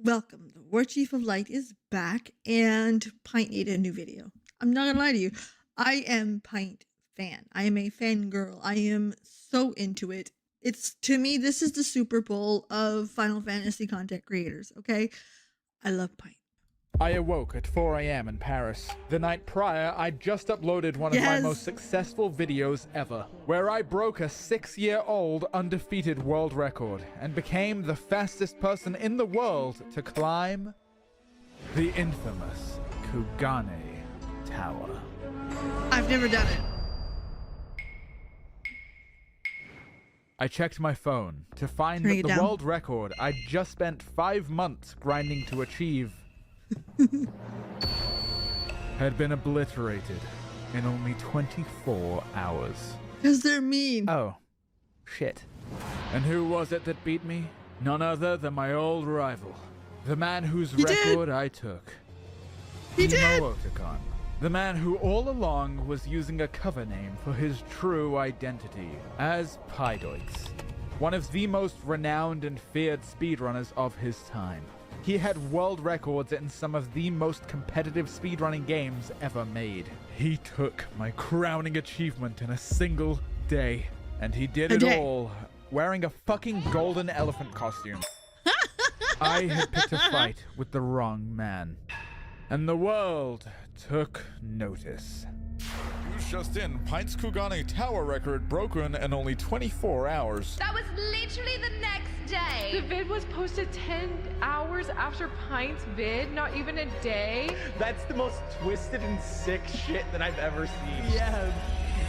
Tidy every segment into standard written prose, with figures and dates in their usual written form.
Welcome. The War Chief of Light is back, and Pint needed a new video. I'm not gonna lie to you. I am Pint fan. I am a fangirl. I am so into it. To me, this is the Super Bowl of Final Fantasy content creators, okay? I love Pint. I awoke at 4 a.m. in Paris. The night prior, I'd just uploaded one of my most successful videos ever, where I broke a 6-year-old undefeated world record and became the fastest person in the world to climb the infamous Kugane Tower. I've never done it. I checked my phone to find that the world record I'd just spent 5 months grinding to achieve had been obliterated in only 24 hours. Because they're mean. Oh, shit. And who was it that beat me? None other than my old rival. The man whose record I took. He did! Imo Otacon. The man who all along was using a cover name for his true identity as Pydoix. One of the most renowned and feared speedrunners of his time. He had world records in some of the most competitive speedrunning games ever made. He took my crowning achievement in a single day. And he did it all wearing a fucking golden elephant costume. I had picked a fight with the wrong man. And the world took notice. News just in, Pint's Kugane Tower record broken in only 24 hours. That was literally the next day. The vid was posted 10 hours after Pint's vid, not even a day. That's the most twisted and sick shit that I've ever seen. Yeah.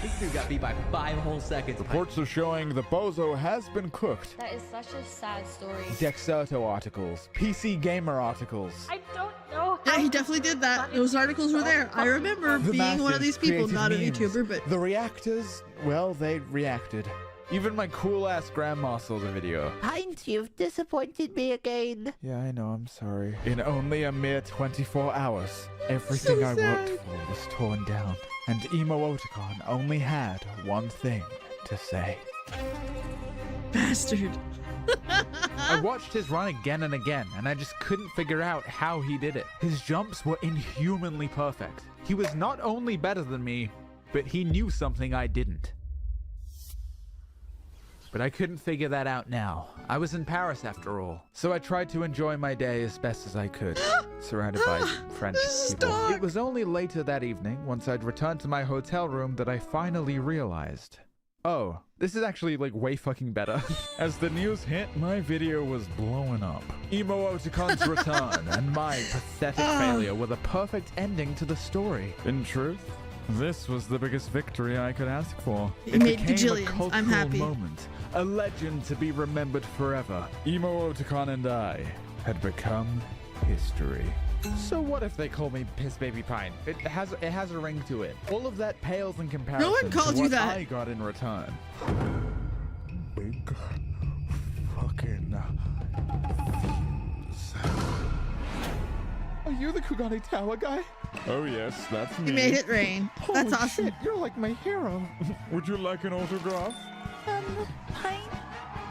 This dude got beat by 5 whole seconds. Reports are showing the bozo has been cooked. That is such a sad story. Dexerto articles, PC Gamer articles. I don't know. Yeah, he definitely did that. Those articles were there. I remember being one of these people, not a YouTuber, but... The reactors, well, they reacted. Even my cool-ass grandma saw the video. Pint, you've disappointed me again. Yeah, I know, I'm sorry. In only a mere 24 hours, everything I worked for was torn down. And Imo Otacon only had one thing to say. Bastard. I watched his run again and again, and I just couldn't figure out how he did it. His jumps were inhumanly perfect. He was not only better than me, but he knew something I didn't. But I couldn't figure that out now. I was in Paris after all, so I tried to enjoy my day as best as I could, surrounded by French people. It was only later that evening, once I'd returned to my hotel room, that I finally realized, oh, this is actually like way fucking better. As the news hit, my video was blowing up. Imo Otacon's return and my pathetic failure were the perfect ending to the story. In truth, this was the biggest victory I could ask for. It made gajillions. I'm happy. Moment, a legend to be remembered forever. Imo Otacon and I had become history. So what if they call me Piss Baby Pint? It has a ring to it. All of that pales in comparison No one called to you what that. I got in return. Big fucking Are you the Kugane Tower guy? Oh yes, that's me. You made it rain. That's awesome. Shit, you're like my hero. Would you like an autograph? Pint,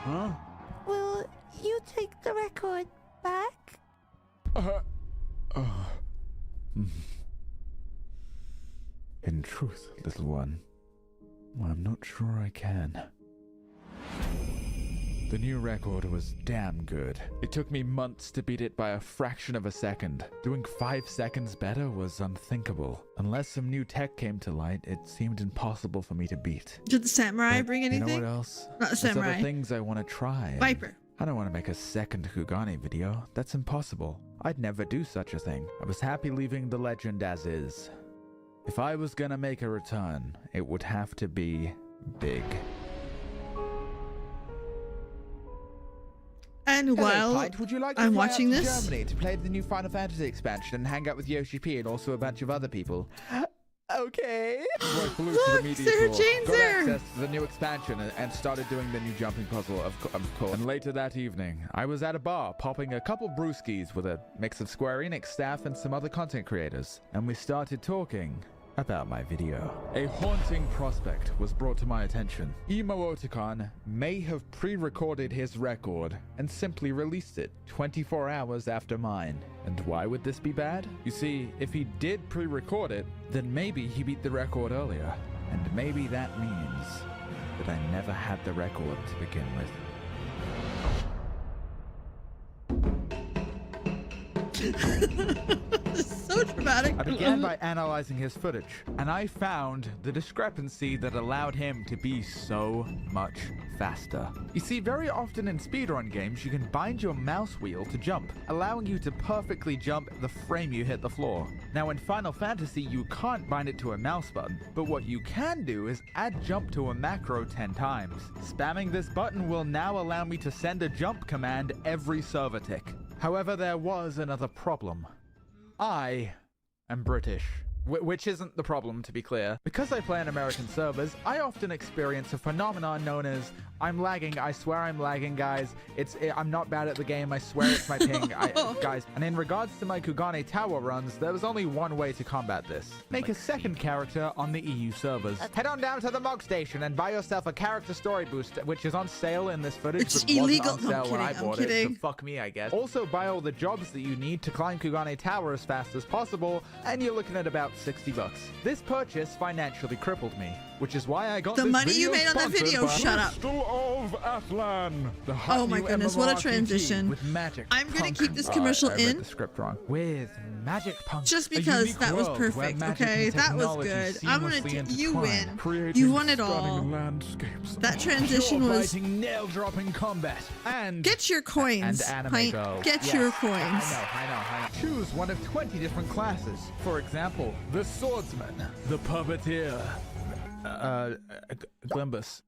Huh? will you take the record back? In truth, little one, I'm not sure I can. The new record was damn good. It took me months to beat it by a fraction of a second. Doing 5 seconds better was unthinkable. Unless some new tech came to light, it seemed impossible for me to beat. Did the samurai But bring anything? You know what else? Not the There's samurai. other things I want to try. Viper. I don't want to make a second Kugane video. That's impossible. I'd never do such a thing. I was happy leaving the legend as is. If I was gonna make a return, it would have to be big. And while would you like to I'm fly watching out to this, Germany to play the new Final Fantasy expansion and hang out with Yoshi P and also a bunch of other people? Okay. So I flew to the Look, media Sarah store, Jane's got there. access to the new expansion and started doing the new jumping puzzle, of course. And later that evening, I was at a bar popping a couple brewskis with a mix of Square Enix staff and some other content creators. And we started talking about my video. A haunting prospect was brought to my attention. Emoticon may have pre-recorded his record and simply released it 24 hours after mine. And why would this be bad? You see, if he did pre-record it, then maybe he beat the record earlier. And maybe that means that I never had the record to begin with. So dramatic. I began by analyzing his footage, and I found the discrepancy that allowed him to be so much faster. You see, very often in speedrun games, you can bind your mouse wheel to jump, allowing you to perfectly jump the frame you hit the floor. Now in Final Fantasy, you can't bind it to a mouse button, but what you can do is add jump to a macro 10 times. Spamming this button will now allow me to send a jump command every server tick. However, there was another problem. I am British. Which isn't the problem, to be clear. Because I play on American servers, I often experience a phenomenon known as I'm lagging. I swear I'm lagging, guys. I'm not bad at the game. I swear it's my ping. Guys. And in regards to my Kugane Tower runs, there was only one way to combat this. Make a second character on the EU servers. Head on down to the Mog Station and buy yourself a character story boost, which is on sale in this footage. It's but wasn't illegal. on No, sale I'm when I kidding. bought it. So fuck me, I guess. Also, buy all the jobs that you need to climb Kugane Tower as fast as possible, and you're looking at about $60. This purchase financially crippled me, which is why I got The this money you video made on that sponsored video, by shut up. Crystal of Atlan. the hot Oh my new goodness, what a MMORPG transition. with Magic I'm gonna Punk. keep this commercial I read in. the script wrong. With Magic Punk. Just a because unique that was world where perfect, magic okay? and That was technology good. I'm gonna seamlessly you intertwine, win. Creating You won it all. stunning landscapes. That transition was. Pure-biting, nail-dropping combat. And Get your coins. and anime Pint. girls. Get Yes, your coins. I know. Choose one of 20 different classes. For example, the swordsman, the puppeteer, Glimbus,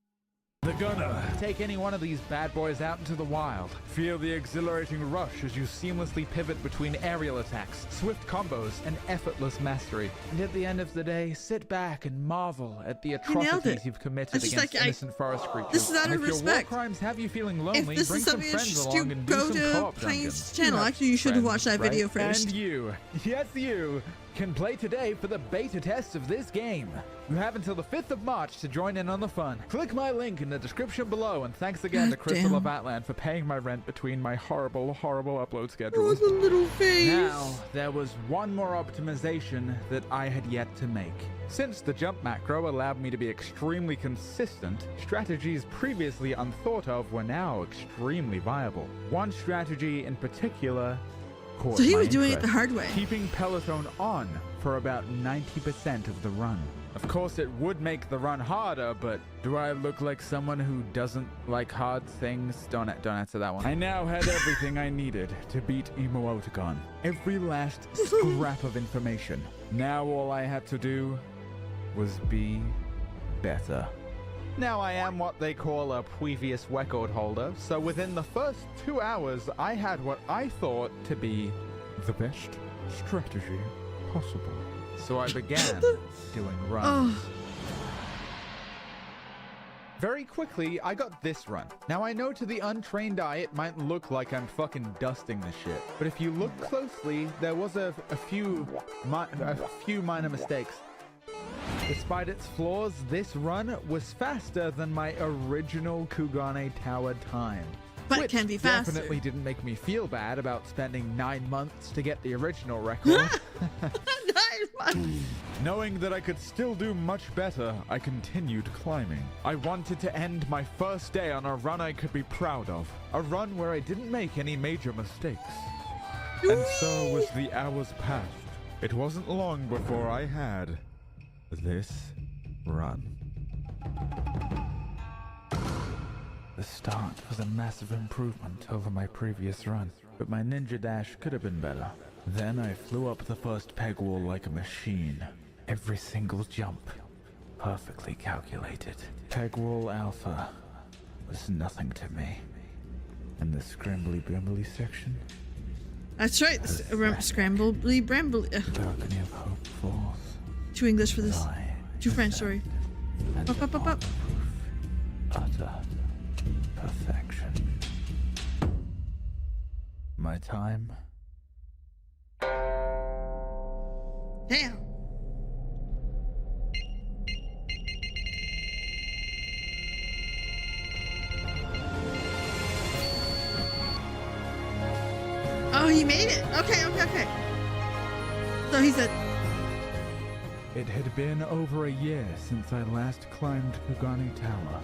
the gunner. Take any one of these bad boys out into the wild. Feel the exhilarating rush as you seamlessly pivot between aerial attacks, swift combos, and effortless mastery. And at the end of the day, sit back and marvel at the nailed atrocities it. you've committed It's just against like, innocent forest creatures. this is out and of if your war respect. crimes have you feeling If lonely, this bring is some something friends interests along you, and do go some to co-op Pint's dungeons. channel. have Actually, you should friends, watch that video right? first. And you, yes you, can play today for the beta test of this game. You have until the 5th of March to join in on the fun. Click my link in the description below, and thanks again to God Crystal damn. of Atlan for paying my rent between my horrible upload Oh, schedules. the little face. Now, there was one more optimization that I had yet to make. Since the jump macro allowed me to be extremely consistent, strategies previously unthought of were now extremely viable. One strategy in particular caught So he my was doing it the interest, hard way. keeping Peloton on for about 90% of the run. Of course, it would make the run harder, but do I look like someone who doesn't like hard things? Don't answer that one. I now had everything I needed to beat Emoticon. Every last scrap of information. Now all I had to do was be better. Now I am what they call a previous record holder, so within the first 2 hours, I had what I thought to be the best strategy possible. So I began doing runs. Oh, Very quickly, I got this run. Now I know to the untrained eye, it might look like I'm fucking dusting this shit, but if you look closely, there was a few minor mistakes. Despite its flaws, this run was faster than my original Kugane Tower time. But it which can be faster. definitely didn't make me feel bad about spending 9 months to get the original record. Knowing that I could still do much better, I continued climbing. I wanted to end my first day on a run I could be proud of. A run where I didn't make any major mistakes. And so as the hours passed, it wasn't long before I had this run. The start was a massive improvement over my previous run, but my ninja dash could have been better. Then I flew up the first peg wall like a machine. Every single jump, perfectly calculated. Peg wall alpha was nothing to me. And the scrambly brambly section, that's right. Scrambly brambly. balcony of hope falls. 2 English for this. I 2 French, sorry. and Up, up, up, up. utter perfection. My time. Damn. made it. Okay. So he said, It had been over a year since I last climbed Kugani Tower,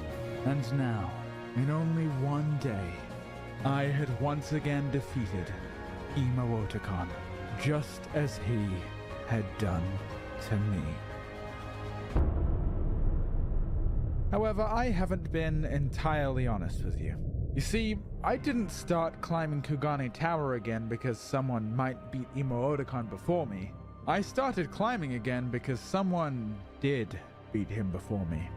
and now, in only one day, I had once again defeated Imo Otacon, just as he had done to me. However, I haven't been entirely honest with you. You see, I didn't start climbing Kugani Tower again because someone might beat Imo Otacon before me. I started climbing again because someone did beat him before me.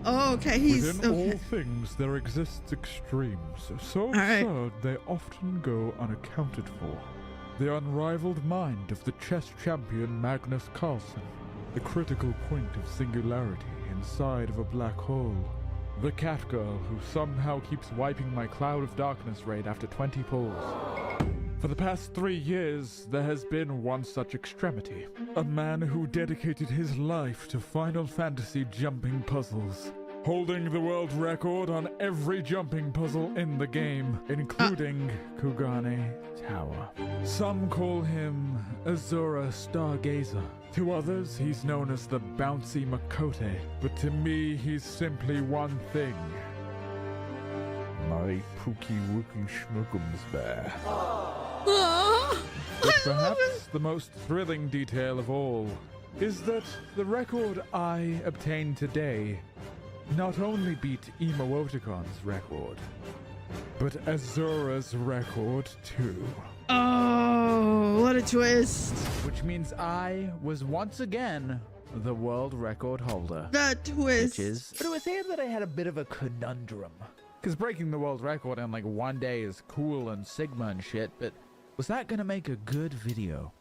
okay, he's Within okay. all things there exists extremes, so right. absurd they often go unaccounted for. The unrivaled mind of the chess champion Magnus Carlsen, the critical point of singularity inside of a black hole. The cat girl who somehow keeps wiping my Cloud of Darkness raid after 20 pulls. For the past 3 years, there has been one such extremity. A man who dedicated his life to Final Fantasy jumping puzzles, holding the world record on every jumping puzzle in the game, including Kugane Tower. Some call him Azura Stargazer. To others, he's known as the Bouncy Makote. But to me, he's simply one thing. My Pookie Wookie Schmookums Bear. Aw, But I love perhaps it. the most thrilling detail of all is that the record I obtained today not only beat Imo Otacon's record, but Azura's record too. Oh, what a twist. Which means I was once again the world record holder. That twist. But it was here that I had a bit of a conundrum. Because breaking the world record in like one day is cool and Sigma and shit, but was that gonna make a good video?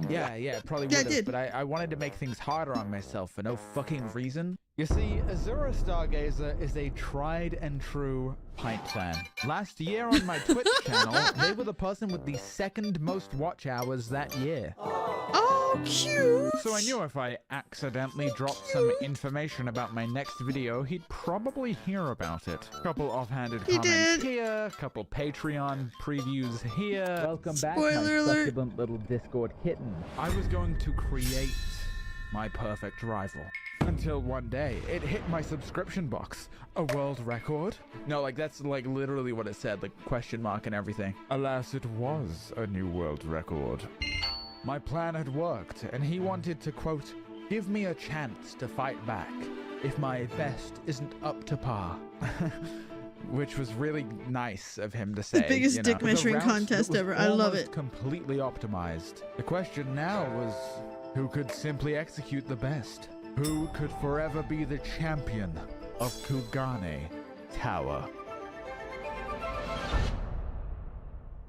Yeah, it probably Yeah, would it have, did. but I wanted to make things harder on myself for no fucking reason. You see, Azura Stargazer is a tried and true Pint fan. Last year on my Twitch channel, they were the person with the second most watch hours that year. Oh, cute. So I knew if I accidentally dropped some information about my next video, he'd probably hear about it. Couple offhanded He comments did. here, couple Patreon previews here. Welcome back, Spoiler my alert. succulent little Discord kitten. I was going to create my perfect rival. Until one day, it hit my subscription box. A world record? No, like that's like literally what it said, like question mark and everything. Alas, it was a new world record. My plan had worked, and he wanted to, quote, give me a chance to fight back if my best isn't up to par. Which was really nice of him to say. biggest you dick know. It was a measuring route that contest was ever. I love almost it. Completely optimized. The question now was, who could simply execute the best? Who could forever be the champion of Kugane Tower?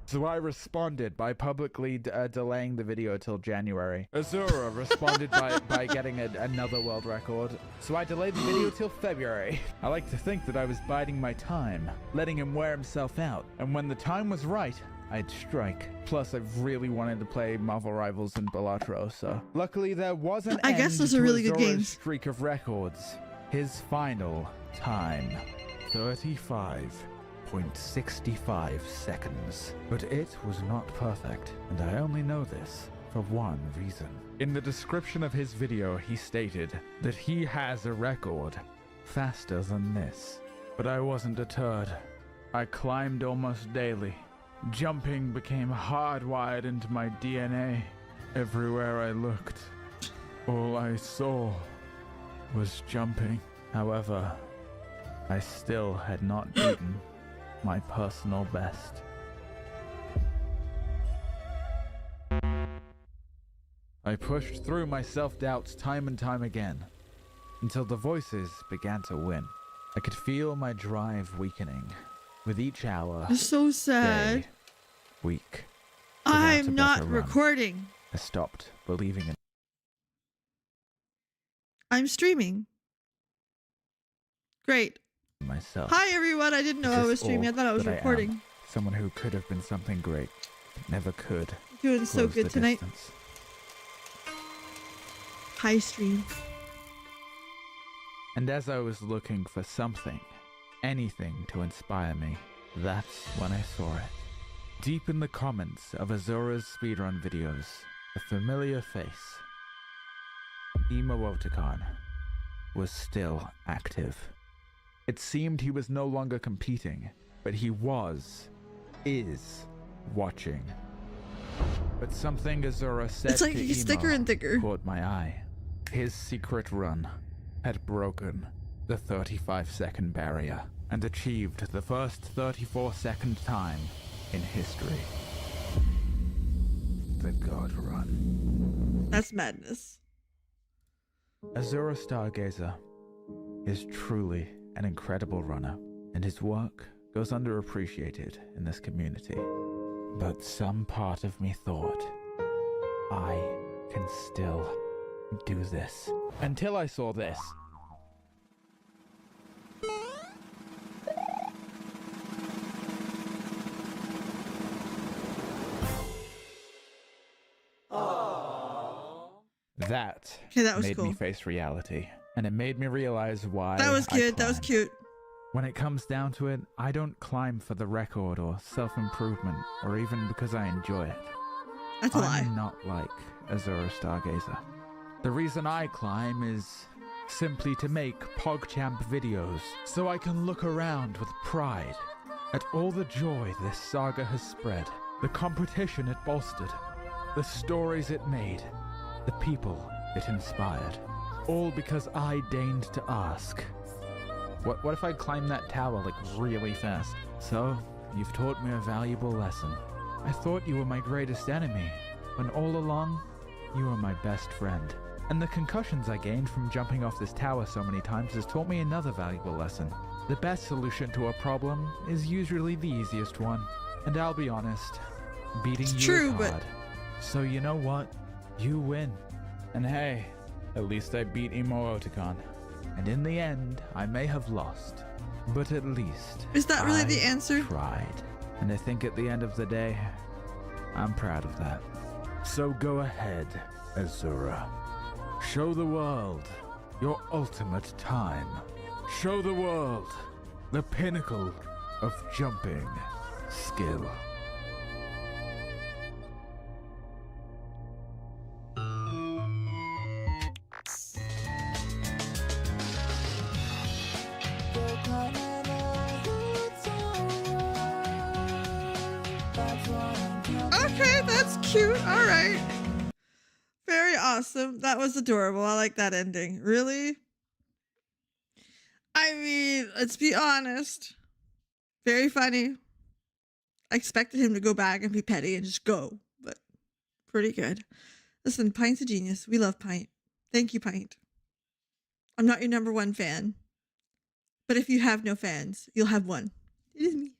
So I responded by publicly delaying the video till January. Azura responded by getting another world record. So I delayed the video till February. I like to think that I was biding my time, letting him wear himself out. And when the time was right, I'd strike. Plus, I really wanted to play Marvel Rivals and Balatro, so... Luckily, there was an I guess end those are to really good Azura's games. streak of records. His final time. 35.65 seconds. But it was not perfect, and I only know this for one reason. In the description of his video, he stated that he has a record faster than this. But I wasn't deterred. I climbed almost daily. Jumping became hardwired into my DNA. Everywhere I looked, all I saw was jumping. However, I still had not beaten my personal best. I pushed through my self-doubts time and time again, until the voices began to win. I could feel my drive weakening with each hour, I'm so sad. day, week. without a I'm not better run. recording. I stopped believing in I'm streaming. Great. myself. Hi, everyone. I didn't know I Is was this streaming. I all thought I was that am? recording. Someone who could have been something great, but never could. Doing so Close good the tonight. distance. Hi, stream. And as I was looking for something, anything to inspire me, that's when I saw it. Deep in the comments of Azura's speedrun videos, a familiar face, Emoticon, was still active. It seemed he was no longer competing, but he is watching. But something Azura said It's like to he's Emo thicker and thicker. caught my eye. His secret run had broken the 35-second barrier and achieved the first 34-second time in history. The God Run. That's madness. Azura Stargazer is truly an incredible runner, and his work goes underappreciated in this community. But some part of me thought, I can still do this. Until I saw this. That, Okay, that was made cool. me face reality, and it made me realize why That was I cute. That was climb. cute. When it comes down to it, I don't climb for the record or self-improvement, or even because I enjoy it. That's a lie. I'm not like Azura Stargazer. The reason I climb is simply to make PogChamp videos, so I can look around with pride at all the joy this saga has spread, the competition it bolstered, the stories it made, the people it inspired. All because I deigned to ask. What if I climb that tower like really fast? So, you've taught me a valuable lesson. I thought you were my greatest enemy, when all along, you were my best friend. And the concussions I gained from jumping off this tower so many times has taught me another valuable lesson. The best solution to a problem is usually the easiest one. And I'll be honest, beating It's you true, is but- hard. So you know what? You win. And hey, at least I beat Emoticon. And in the end, I may have lost. But at least Is that really I the answer? tried. And I think at the end of the day, I'm proud of that. So go ahead, Azura. Show the world your ultimate time. Show the world the pinnacle of jumping skill. Okay, that's cute. All right. Very awesome. That was adorable. I like that ending. Really? I mean, let's be honest. Very funny. I expected him to go back and be petty and just go, but pretty good. Listen, Pint's a genius. We love Pint. Thank you, Pint. I'm not your number one fan, but if you have no fans, you'll have one. It is me.